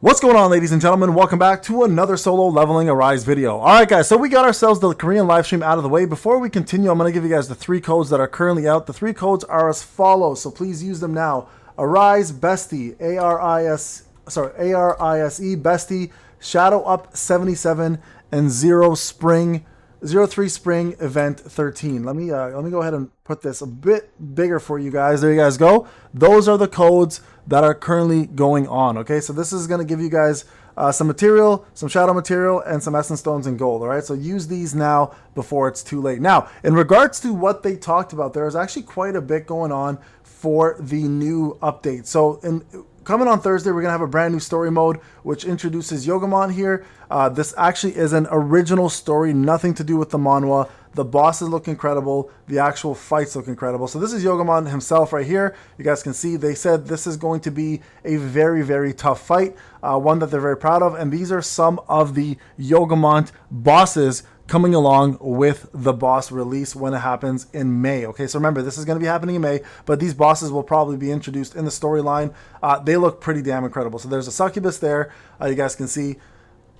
What's going on, ladies and gentlemen? Welcome back to another solo leveling Arise video. Alright guys, so we got ourselves the Korean live stream out of the way. Before we continue, I'm going to give you guys the 3 codes that are currently out. The 3 codes are as follows, so please use them now. Arisebeste, A-R-I-S-E, Bestie, shadowup 77, and 03 Spring Event 13. Let me go ahead and put this a bit bigger for you guys. There you guys go. Those are the codes that are currently going on. Okay, so this is going to give you guys some material, some shadow material, and some essence stones and gold. All right, so use these now before it's too late. Now, in regards to what they talked about, there is actually quite a bit going on for the new update. So coming on Thursday, we're going to have a brand new story mode, which introduces Yogamon here. This actually is an original story, nothing to do with the manhwa. The bosses look incredible. The actual fights look incredible. So this is Yogamon himself right here. You guys can see they said this is going to be a very, very tough fight, one that they're very proud of. And these are some of the Yogamon bosses coming along with the boss release when it happens in May. Okay, so remember, this is going to be happening in May, but these bosses will probably be introduced in the storyline. They look pretty damn incredible. So there's a succubus there. You guys can see.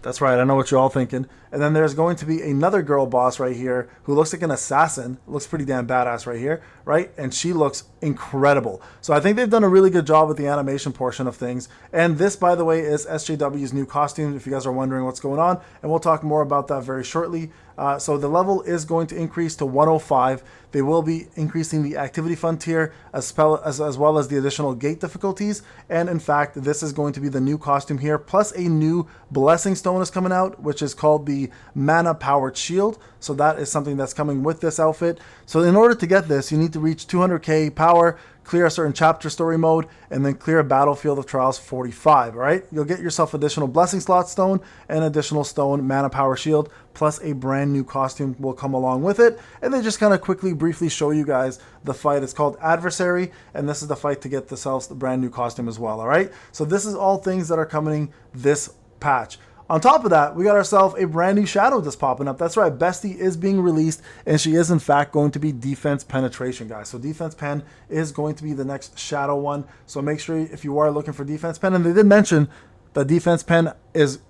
That's right, I know what you're all thinking. And then there's going to be another girl boss right here who looks like an assassin. Looks pretty damn badass right here, right? And she looks incredible. So I think they've done a really good job with the animation portion of things. And this, by the way, is SJW's new costume, if you guys are wondering what's going on. And we'll talk more about that very shortly. So the level is going to increase to 105. They will be increasing the activity fund tier as well as the additional gate difficulties. And in fact, this is going to be the new costume here. Plus a new blessing stone is coming out, which is called the mana powered shield. So that is something that's coming with this outfit. So in order to get this, you need to reach 200k power, clear a certain chapter story mode, and then clear a Battlefield of Trials 45, all right? You'll get yourself additional blessing slot stone and additional stone mana power shield, plus a brand new costume will come along with it. And they just kind of quickly, briefly show you guys the fight. It's called Adversary, and this is the fight to get themselves the brand new costume as well, all right? So this is all things that are coming this patch. On top of that, we got ourselves a brand new shadow that's popping up. That's right, Bestie is being released, and she is in fact going to be defense penetration, guys. So defense pen is going to be the next shadow one. So make sure if you are looking for defense pen, and they did mention that defense pen is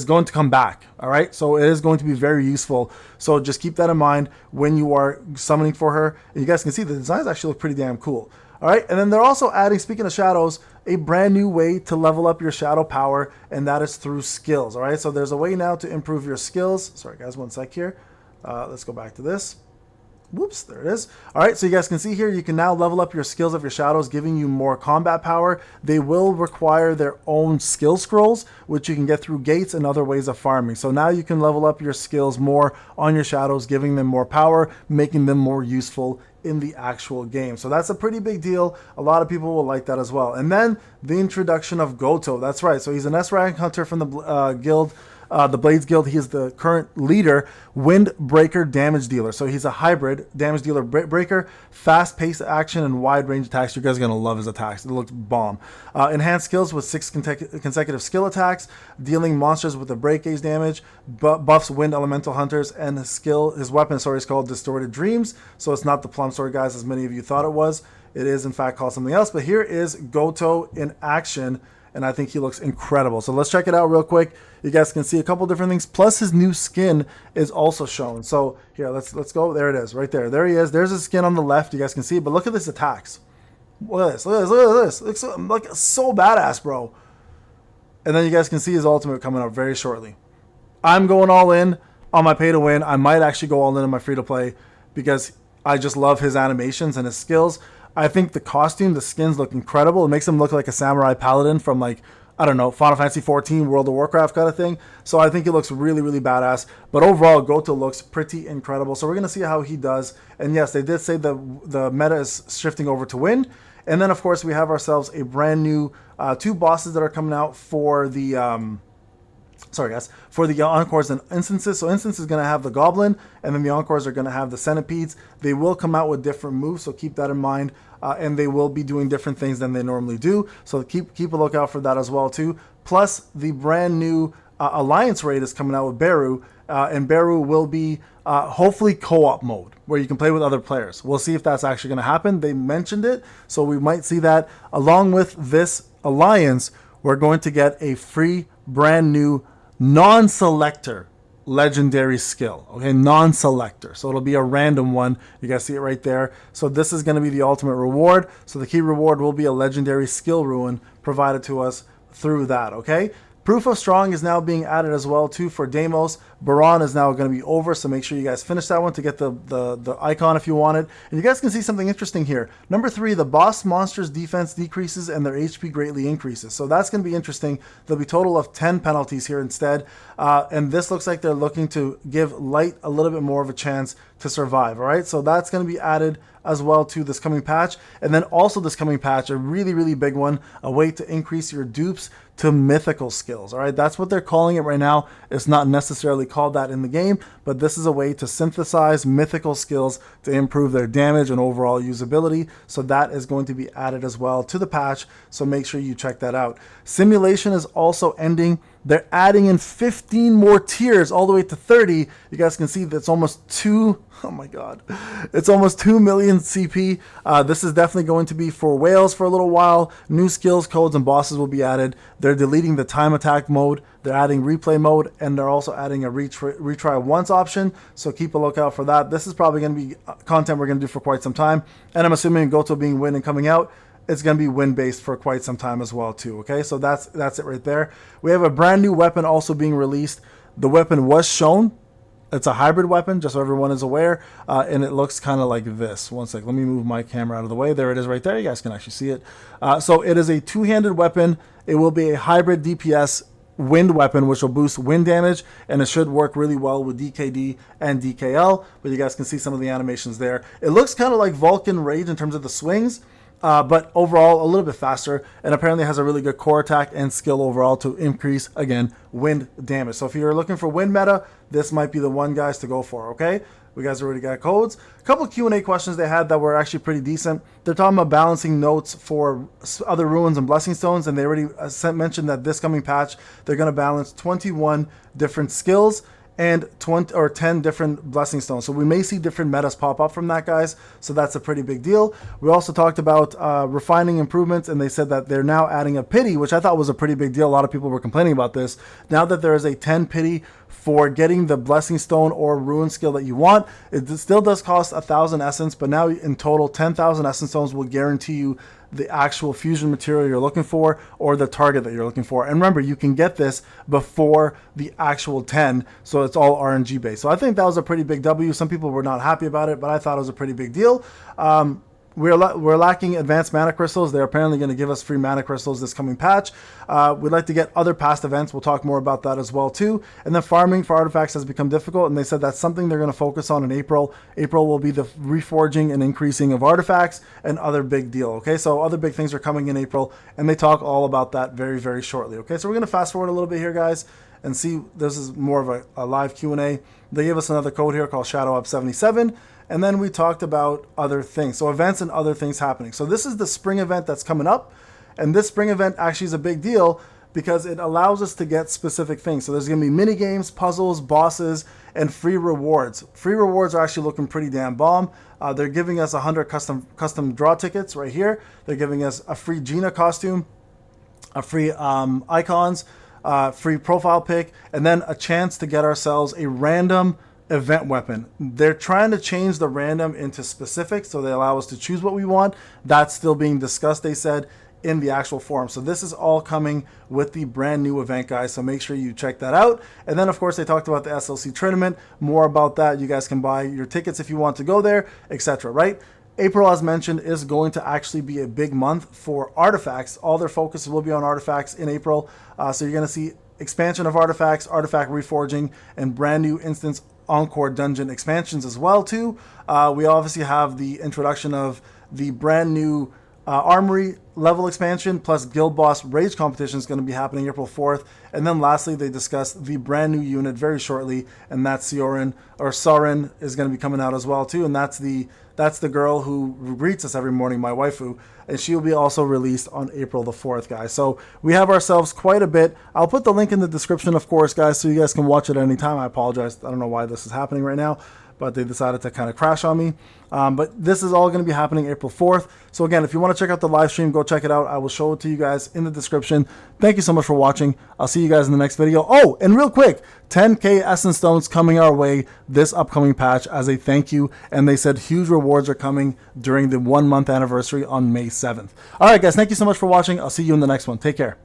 going to come back, all right? So it is going to be very useful. So just keep that in mind when you are summoning for her. And you guys can see the designs actually look pretty damn cool. All right, and then they're also adding, speaking of shadows, a brand new way to level up your shadow power, and that is through skills. All right, so there's a way now to improve your skills. Sorry guys, one sec here. Let's go back to this. Whoops, there it is. All right, so you guys can see here, you can now level up your skills of your shadows, giving you more combat power. They will require their own skill scrolls, which you can get through gates and other ways of farming. So now you can level up your skills more on your shadows, giving them more power, making them more useful in the actual game. So that's a pretty big deal. A lot of people will like that as well. And then the introduction of Goto. That's right. So he's an S rank hunter from the guild, the Blades Guild. He is the current leader, Windbreaker damage dealer. So he's a hybrid damage dealer breaker, fast paced action and wide range attacks. You guys are going to love his attacks. It looks bomb. Enhanced skills with 6 consecutive skill attacks, dealing monsters with the break gauge damage, buffs wind elemental hunters, and his weapon is called Distorted Dreams. So it's not the plum sword, guys, as many of you thought it was. It is in fact called something else. But here is Goto in action, and I think he looks incredible. So let's check it out real quick. You guys can see a couple different things. Plus his new skin is also shown. So here, let's go. There it is, right there. There he is. There's his skin on the left. You guys can see. But look at his attacks. Look at this. Look at this. Look at this. Looks like so badass, bro. And then you guys can see his ultimate coming up very shortly. I'm going all in on my pay to win. I might actually go all in on my free to play because I just love his animations and his skills. I think the costume, the skins look incredible. It makes him look like a samurai paladin from, like, I don't know, Final Fantasy 14, World of Warcraft kind of thing. So I think it looks really, really badass. But overall, Goto looks pretty incredible. So we're going to see how he does. And yes, they did say the meta is shifting over to wind. And then, of course, we have ourselves a brand new 2 bosses that are coming out for the... for the Encores and Instances. So Instance is going to have the Goblin, and then the Encores are going to have the Centipedes. They will come out with different moves, so keep that in mind. And they will be doing different things than they normally do. So keep a lookout for that as well, too. Plus, the brand new Alliance raid is coming out with Beru, and Beru will be hopefully co-op mode, where you can play with other players. We'll see if that's actually going to happen. They mentioned it, so we might see that. Along with this Alliance, we're going to get a free brand new non-selector legendary skill. Okay, non-selector. So it'll be a random one. You guys see it right there. So this is going to be the ultimate reward. So the key reward will be a legendary skill ruin provided to us through that. Okay. Proof of Strong is now being added as well too for Deimos. Baron is now going to be over, so make sure you guys finish that one to get the icon if you want it. And you guys can see something interesting here. Number 3, the boss monsters' defense decreases and their HP greatly increases. So that's going to be interesting. There'll be a total of 10 penalties here instead. And this looks like they're looking to give Light a little bit more of a chance to survive. All right, so that's going to be added as well to this coming patch. And then also this coming patch, a really, really big one, a way to increase your dupes to mythical skills. All right, that's what they're calling it right now. It's not necessarily called that in the game, but this is a way to synthesize mythical skills to improve their damage and overall usability. So that is going to be added as well to the patch. So make sure you check that out. Simulation is also ending. They're adding in 15 more tiers all the way to 30. You guys can see that's almost 2. Oh my God. It's almost 2 million CP. This is definitely going to be for whales for a little while. New skills, codes, and bosses will be added. They're deleting the time attack mode. They're adding replay mode, and they're also adding a retry once option. So keep a lookout for that. This is probably going to be content we're going to do for quite some time. And I'm assuming Goto being win and coming out, it's going to be win-based for quite some time as well too. Okay, so that's it right there. We have a brand new weapon also being released. The weapon was shown. It's a hybrid weapon, just so everyone is aware, and it looks kind of like this. One sec, let me move my camera out of the way. There it is right there. You guys can actually see it. So it is a two-handed weapon. It will be a hybrid DPS wind weapon, which will boost wind damage, and it should work really well with DKD and DKL, but you guys can see some of the animations there. It looks kind of like Vulcan Rage in terms of the swings, but overall a little bit faster, and apparently has a really good core attack and skill overall to increase, again, wind damage. So if you're looking for wind meta, this might be the one, guys, to go for. Okay, we guys already got codes. A couple of Q&A questions they had that were actually pretty decent. They're talking about balancing notes for other ruins and blessing stones, and they already mentioned that this coming patch they're going to balance 21 different skills and 10 different blessing stones. So we may see different metas pop up from that, guys. So that's a pretty big deal. We also talked about refining improvements, and they said that they're now adding a pity, which I thought was a pretty big deal. A lot of people were complaining about this. Now that there is a 10 pity for getting the blessing stone or ruin skill that you want, it still does cost 1,000 essence, but now in total 10,000 essence stones will guarantee you the actual fusion material you're looking for or the target that you're looking for. And remember, you can get this before the actual 10, so it's all RNG based. So I think that was a pretty big W. Some people were not happy about it, but I thought it was a pretty big deal. We're lacking advanced mana crystals. They're apparently going to give us free mana crystals this coming patch. We'd like to get other past events. We'll talk more about that as well too. And then farming for artifacts has become difficult, and they said that's something they're going to focus on in April. April will be the reforging and increasing of artifacts and other big deal. Okay, so other big things are coming in April, and they talk all about that very, very shortly. Okay, so we're going to fast forward a little bit here, guys, and see. This is more of a live Q&A. They gave us another code here called shadowup77. And then we talked about other things. So events and other things happening. So this is the spring event that's coming up. And this spring event actually is a big deal because it allows us to get specific things. So there's going to be mini games, puzzles, bosses, and free rewards. Free rewards are actually looking pretty damn bomb. They're giving us 100 custom draw tickets right here. They're giving us a free Gina costume, a free icons, free profile pic, and then a chance to get ourselves a random event weapon. They're trying to change the random into specific, so they allow us to choose what we want. That's still being discussed, they said, in the actual forum. So this is all coming with the brand new event, guys, so make sure you check that out. And then of course they talked about the SLC tournament. More about that. You guys can buy your tickets if you want to go there, etc. Right? April, as mentioned, is going to actually be a big month for artifacts. All their focus will be on artifacts in April. So you're going to see expansion of artifacts, artifact reforging, and brand new instance Encore dungeon expansions as well too. We obviously have the introduction of the brand new Armory level expansion plus Guild Boss Rage competition is going to be happening April 4th. And then lastly, they discussed the brand new unit very shortly, and that's Soren is going to be coming out as well too. And that's the girl who greets us every morning, my waifu, and she'll be also released on April the 4th, guys. So we have ourselves quite a bit. I'll put the link in the description, of course, guys, so you guys can watch it at any time. I apologize. I don't know why this is happening right now. but they decided to kind of crash on me. But this is all going to be happening April 4th. So again, if you want to check out the live stream, go check it out. I will show it to you guys in the description. Thank you so much for watching. I'll see you guys in the next video. Oh, and real quick, 10K Essence Stones coming our way this upcoming patch as a thank you. And they said huge rewards are coming during the 1 month anniversary on May 7th. All right, guys, thank you so much for watching. I'll see you in the next one. Take care.